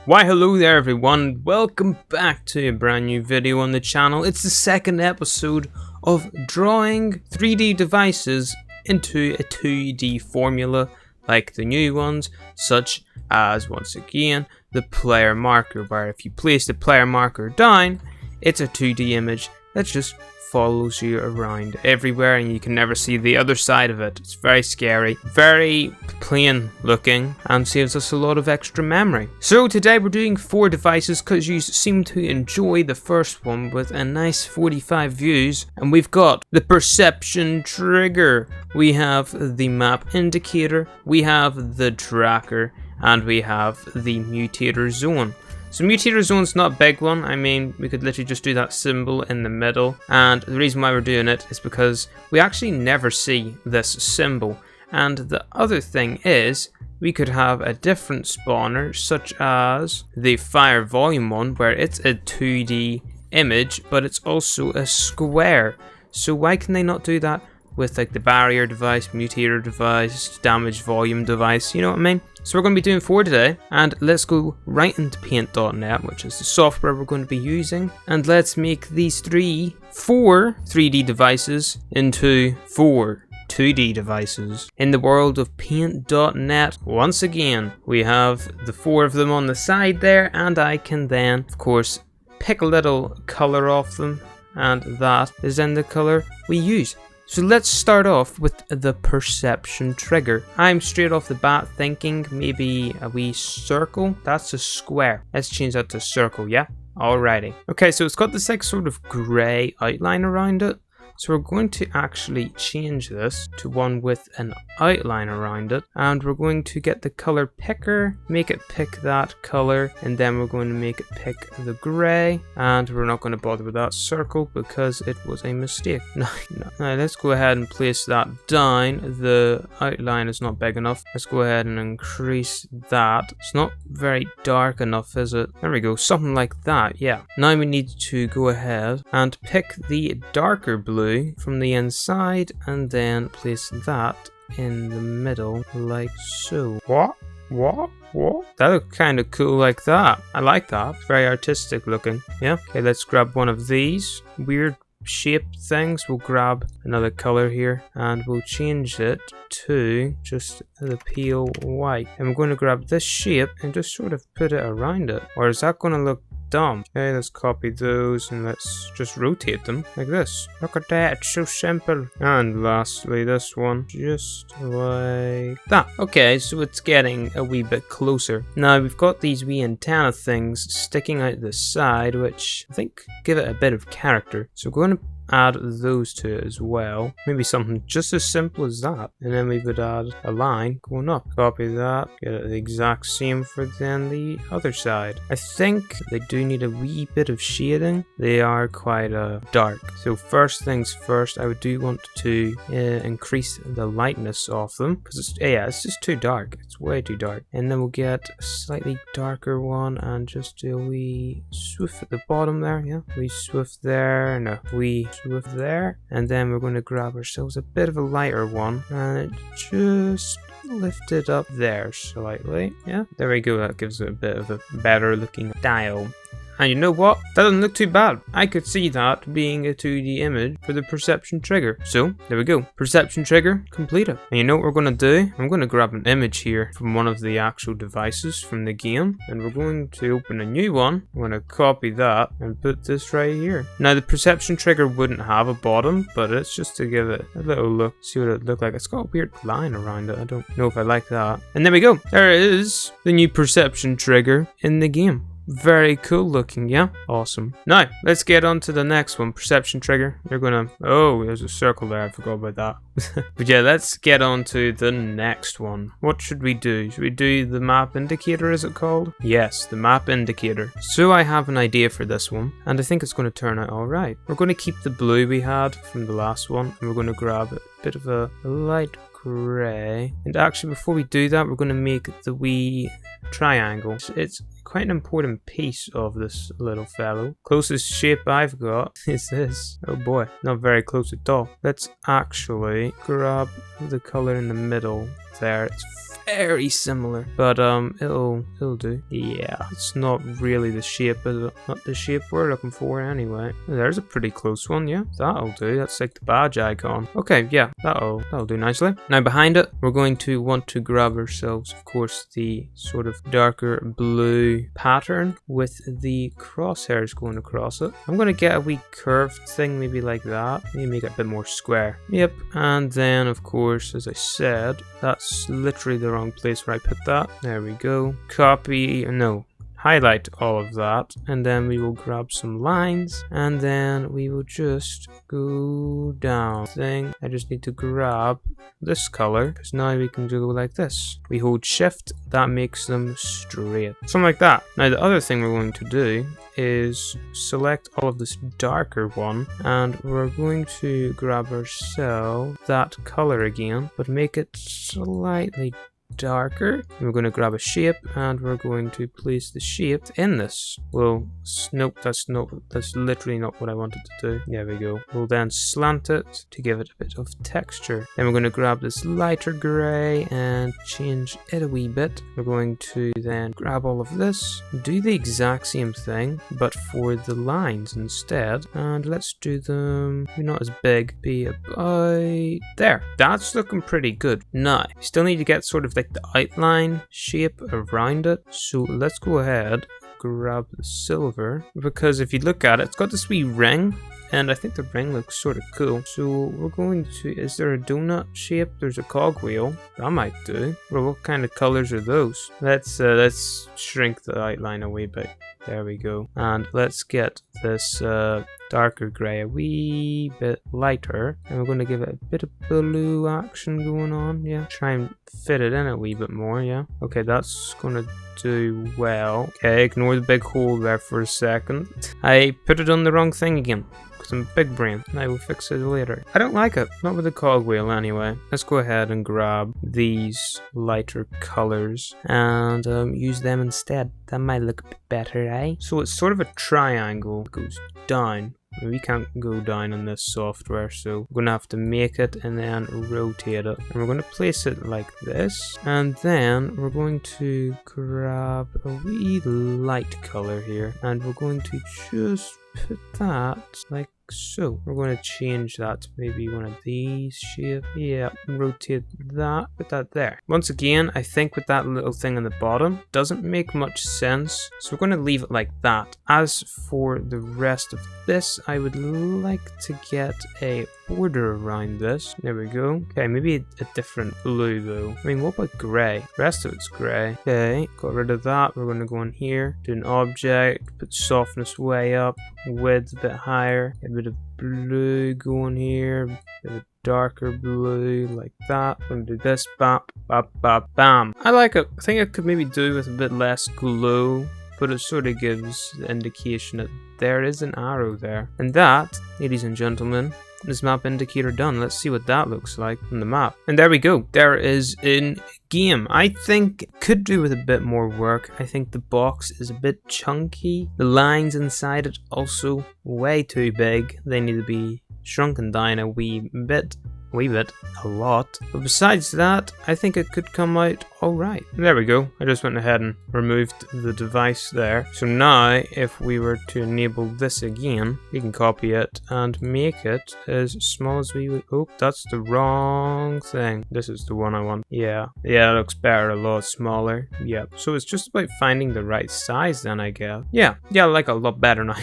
Why hello there everyone, welcome back to a brand new video on the channel. It's the second episode of drawing 3D devices into a 2D formula like the new ones, such as, once again, the player marker, where if you place the player marker down, it's a 2D image that just follows you around everywhere and you can never see the other side of it. It's very scary, very plain looking, and saves us a lot of extra memory. So today we're doing 4 devices because you seem to enjoy the first one with a nice 45 views, and we've got the perception trigger, we have the map indicator, we have the tracker, and we have the Meteor Zone. So Meteor Zone's not a big one. I mean, we could literally just do that symbol in the middle, and the reason why we're doing it is because we actually never see this symbol. And the other thing is, we could have a different spawner, such as the fire volume one, where it's a 2D image, but it's also a square. So why can they not do that with like the barrier device, Meteor device, damage volume device, you know what I mean? So we're going to be doing 4 today, and let's go right into paint.net, which is the software we're going to be using, and let's make these 4 3D devices into 4 2D devices. In the world of paint.net, once again, we have the 4 of them on the side there, and I can then, of course, pick a little color off them, and that is then the color we use. So let's start off with the perception trigger. I'm straight off the bat thinking maybe a wee circle. That's a square. Let's change that to circle, yeah? Alrighty. Okay, so it's got this like sort of grey outline around it. So we're going to actually change this to one with an outline around it, and we're going to get the color picker, make it pick that color, and then we're going to make it pick the grey, and we're not going to bother with that circle because it was a mistake. Now let's go ahead and place that down. The outline is not big enough. Let's go ahead and increase that. It's not very dark enough, is it? There we go, something like that, yeah. Now we need to go ahead and pick the darker blue from the inside and then place that in the middle like so. What? That looks kind of cool like that. I like that. It's very artistic looking. Yeah. Okay, let's grab one of these weird shaped things. We'll grab another color here and we'll change it to just the pale white. And we're going to grab this shape and just sort of put it around it. Or is that going to look dumb? Okay, let's copy those and let's just rotate them like this. Look at that, it's so simple. And lastly, this one, just like that. Okay, so it's getting a wee bit closer. Now we've got these wee antenna things sticking out the side, which I think give it a bit of character. So we're going to add those to it as well. Maybe something just as simple as that. And then we would add a line going up. Copy that, get it the exact same for then the other side. I think they do need a wee bit of shading. They are quite dark. So first things first, I do want to increase the lightness of them, because it's just too dark. It's way too dark. And then we'll get a slightly darker one and just do a wee swoof at the bottom there. Yeah, wee swoof there and a wee swoof there, and then we're going to grab ourselves a bit of a lighter one and just lift it up there slightly. Yeah, there we go. That gives it a bit of a better looking style. And you know what? That doesn't look too bad. I could see that being a 2D image for the perception trigger. So, there we go. Perception trigger completed. And you know what we're going to do? I'm going to grab an image here from one of the actual devices from the game. And we're going to open a new one. I'm going to copy that and put this right here. Now, the perception trigger wouldn't have a bottom, but it's just to give it a little look. See what it looked like. It's got a weird line around it. I don't know if I like that. And there we go. There is the new perception trigger in the game. Very cool looking, yeah? Awesome. Now, let's get on to the next one. Perception trigger. You're gonna... Oh, there's a circle there. I forgot about that. But yeah, let's get on to the next one. What should we do? Should we do the map indicator, is it called? Yes, the map indicator. So I have an idea for this one, and I think it's going to turn out alright. We're going to keep the blue we had from the last one, and we're going to grab a bit of a light grey. And actually, before we do that, we're going to make the wee triangle. It's quite an important piece of this little fellow. Closest shape I've got is this. Oh boy, not very close at all. Let's actually grab the color in the middle there. It's very similar, but it'll do. Yeah, it's not really the shape, is it? Not the shape we're looking for anyway. There's a pretty close one, yeah. That'll do. That's like the badge icon. Okay, yeah, that'll do nicely. Now behind it, we're going to want to grab ourselves, of course, the sort of darker blue pattern with the crosshairs going across it. I'm gonna get a wee curved thing, maybe like that. Maybe make it a bit more square. Yep, and then of course, as I said, that's literally the wrong place where I put that. There we go. Copy, no. Highlight all of that, and then we will grab some lines, and then we will just go down. I just need to grab this color, because now we can go like this. We hold shift, that makes them straight. Something like that. Now the other thing we're going to do is select all of this darker one, and we're going to grab ourselves that color again, but make it slightly darker. We're going to grab a shape, and we're going to place the shape in this. Well, nope, that's literally not what I wanted to do. There we go. We'll then slant it to give it a bit of texture. Then we're going to grab this lighter gray and change it a wee bit. We're going to then grab all of this, do the exact same thing, but for the lines instead, and let's do them not as big, be about there. That's looking pretty good. Now, still need to get sort of like the outline shape around it, so let's go ahead, grab the silver, because if you look at it, it's got this wee ring, and I think the ring looks sort of cool. So we're going to, is there a donut shape? There's a cogwheel. That might do. Well, what kind of colors are those? Let's shrink the outline a wee bit. There we go. And let's get this darker grey a wee bit lighter, and we're going to give it a bit of blue action going on. Yeah, try and fit it in a wee bit more. Yeah, okay, that's going to do well. Okay, ignore the big hole there for a second. I put it on the wrong thing again, because I'm a big brain, and I will fix it later. I don't like it, not with the cogwheel anyway. Let's go ahead and grab these lighter colors and use them instead. That might look a bit better, eh? So it's sort of a triangle. It goes down. We can't go down in this software, so we're going to have to make it and then rotate it. And we're going to place it like this. And then we're going to grab a wee light color here. And we're going to just put that like so. We're going to change that to maybe one of these shapes. Yeah, rotate that, put that there. Once again, I think with that little thing on the bottom, doesn't make much sense. So we're going to leave it like that. As for the rest of this, I would like to get a border around this. There we go. Okay, maybe a different blue though. I mean, what about grey? The rest of it's grey. Okay, got rid of that. We're going to go in here, do an object, put softness way up, width a bit higher, get a bit of blue going here, a bit of darker blue like that. I'm going to do this, bap, bap, bap, bam. I like it. I think I could maybe do with a bit less glow, but it sort of gives the indication that there is an arrow there. And that, ladies and gentlemen, is map indicator done. Let's see what that looks like on the map. And there we go. There is in game. I think it could do with a bit more work. I think the box is a bit chunky. The lines inside it also way too big. They need to be shrunken down a wee bit, a lot. But besides that, I think it could come out alright. There we go. I just went ahead and removed the device there. So now, if we were to enable this again, we can copy it and make it as small as we would. Oh, that's the wrong thing. This is the one I want. Yeah, it looks better, a lot smaller. Yeah, so it's just about finding the right size then, I guess. Yeah, I like it a lot better now.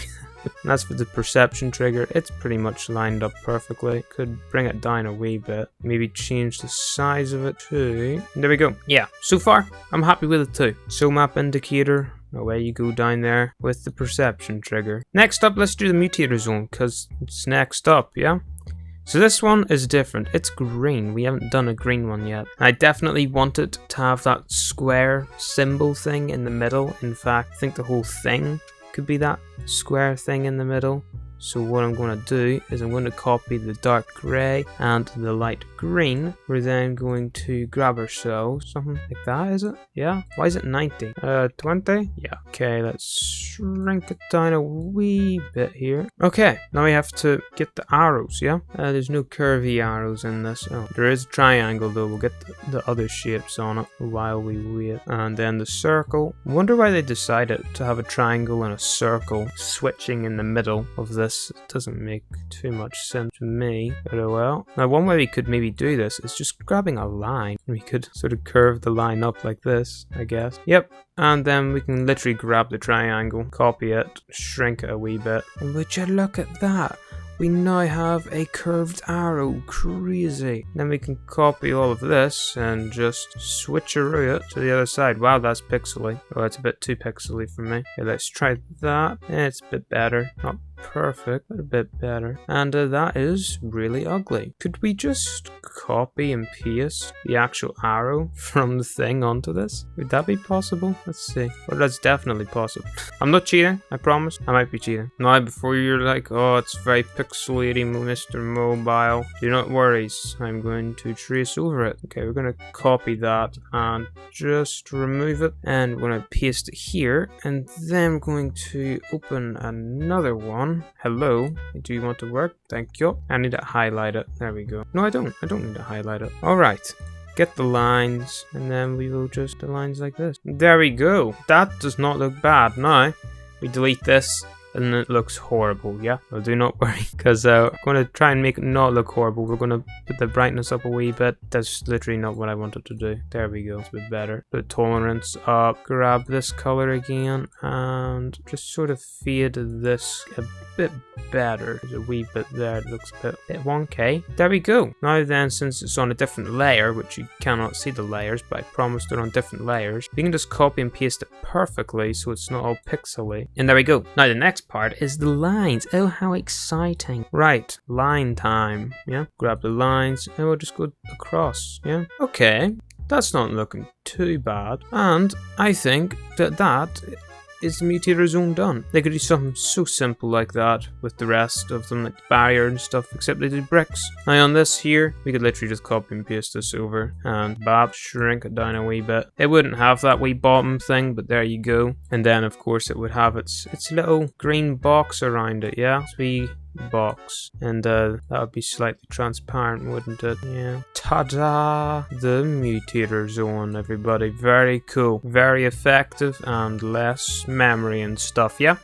And as for the perception trigger, it's pretty much lined up perfectly. Could bring it down a wee bit. Maybe change the size of it too. There we go. Yeah, so far, I'm happy with it too. So map indicator, away you go down there with the perception trigger. Next up, let's do the Meteor Zone, because it's next up, yeah? So this one is different. It's green. We haven't done a green one yet. I definitely wanted to have that square symbol thing in the middle. In fact, I think the whole thing could be that square thing in the middle. So what I'm going to do is I'm going to copy the dark grey and the light green. We're then going to grab ourselves something like that, is it? Yeah. Why is it 90? 20? Yeah. Okay, let's shrink it down a wee bit here. Okay, now we have to get the arrows, yeah? There's no curvy arrows in this. Oh, there is a triangle though. We'll get the other shapes on it while we wait. And then the circle. I wonder why they decided to have a triangle and a circle switching in the middle of this. It doesn't make too much sense to me, but oh well. Now one way we could maybe do this is just grabbing a line. We could sort of curve the line up like this, I guess. Yep. And then we can literally grab the triangle, copy it, shrink it a wee bit. And would you look at that? We now have a curved arrow. Crazy. Then we can copy all of this and just switcheroo it to the other side. Wow, that's pixely. Oh, it's a bit too pixely for me. Okay, let's try that. It's a bit better. Not perfect, but a bit better. And that is really ugly. Could we just copy and paste the actual arrow from the thing onto this? Would that be possible? Let's see. Well, that's definitely possible. I'm not cheating, I promise. I might be cheating. Now, before you're like, oh, it's very pixelated, Mr. Mobile, do not worry. I'm going to trace over it. Okay, we're going to copy that and just remove it. And we're going to paste it here. And then we're going to open another one. Hello, do you want to work? Thank you. I need to highlight it. There we go. No, I don't need to highlight it. All right. Get the lines, and then we will just the lines like this. There we go. That does not look bad. Now, we delete this. And it looks horrible, yeah? Well, do not worry, because I'm going to try and make it not look horrible. We're going to put the brightness up a wee bit. That's literally not what I wanted to do. There we go. It's a bit better. Put tolerance up. Grab this color again, and just sort of fade this a bit better. There's a wee bit there. It looks a bit 1K. There we go. Now then, since it's on a different layer, which you cannot see the layers, but I promised they're on different layers, we can just copy and paste it perfectly so it's not all pixely. And there we go. Now the next part is the lines. Oh, how exciting. Right, line time. Yeah, grab the lines and we'll just go across. Yeah, okay, that's not looking too bad. And I think that is the Meteor Zone done. They could do something so simple like that with the rest of them, like the barrier and stuff, except they did bricks. Now on this here, we could literally just copy and paste this over and shrink it down a wee bit. It wouldn't have that wee bottom thing, but there you go. And then of course it would have its little green box around it, yeah? It's box, and that would be slightly transparent, wouldn't it? Yeah. Ta-da! The Meteor Zone, everybody. Very cool, very effective, and less memory and stuff. Yeah,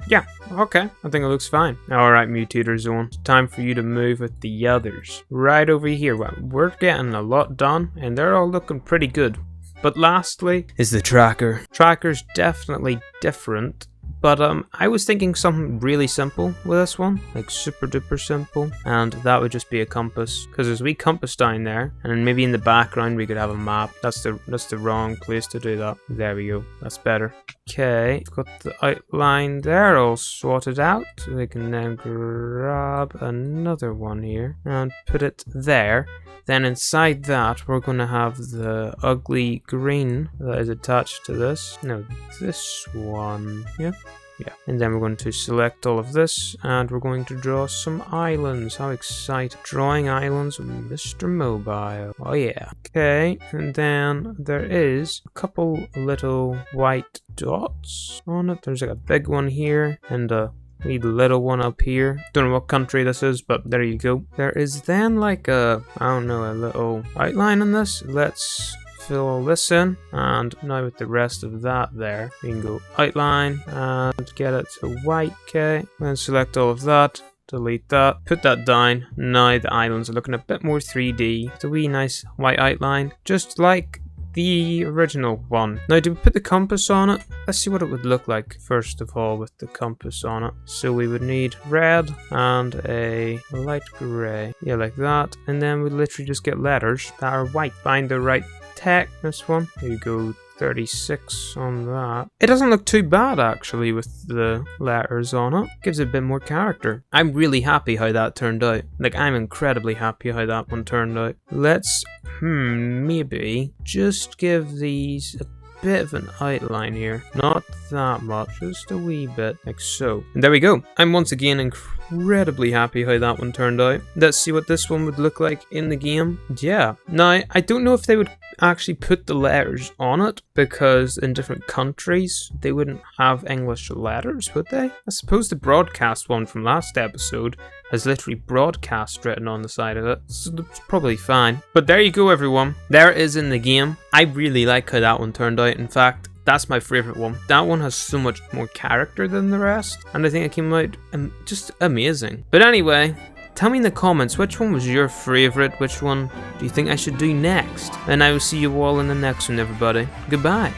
okay, I think it looks fine. Alright, Meteor Zone, time for you to move with the others right over here. Well, we're getting a lot done and they're all looking pretty good. But lastly is the tracker. Tracker's definitely different. But I was thinking something really simple with this one, like super duper simple, and that would just be a compass. Because there's a wee compass down there, and then maybe in the background we could have a map. That's the wrong place to do that. There we go. That's better. Okay, got the outline there all sorted out. We can then grab another one here and put it there. Then inside that, we're going to have the ugly green that is attached to this. No, this one. Yeah. And then we're going to select all of this, and we're going to draw some islands. How exciting. Drawing islands with Mr. Mobile. Oh yeah. Okay, and then there is a couple little white dots on it. There's like a big one here, and a wee little one up here. Don't know what country this is, but there you go. There is then like a little outline on this. Let's fill all this in, and now with the rest of that there, we can go outline and get it to white. Okay, then select all of that, delete that, put that down. Now the islands are looking a bit more 3D. It's a wee nice white outline, just like the original one. Now, do we put the compass on it? Let's see what it would look like first of all with the compass on it. So we would need red and a light grey, yeah, like that, and then we literally just get letters that are white. Find the right text. This one, there you go, 36 on that. It doesn't look too bad actually with the letters on it. Gives it a bit more character. I'm really happy how that turned out. Like, I'm incredibly happy how that one turned out. Let's maybe just give these a bit of an outline here. Not that much, just a wee bit, like so. And there we go. I'm once again incredibly happy how that one turned out. Let's see what this one would look like in the game. Yeah. Now, I don't know if they would actually put the letters on it, because in different countries they wouldn't have English letters, would they? I suppose the broadcast one from last episode has literally broadcast written on the side of it, so it's probably fine. But there you go, everyone. There it is in the game. I really like how that one turned out. In fact, that's my favourite one. That one has so much more character than the rest, and I think it came out just amazing. But anyway, tell me in the comments, which one was your favourite? Which one do you think I should do next? And I will see you all in the next one, everybody. Goodbye.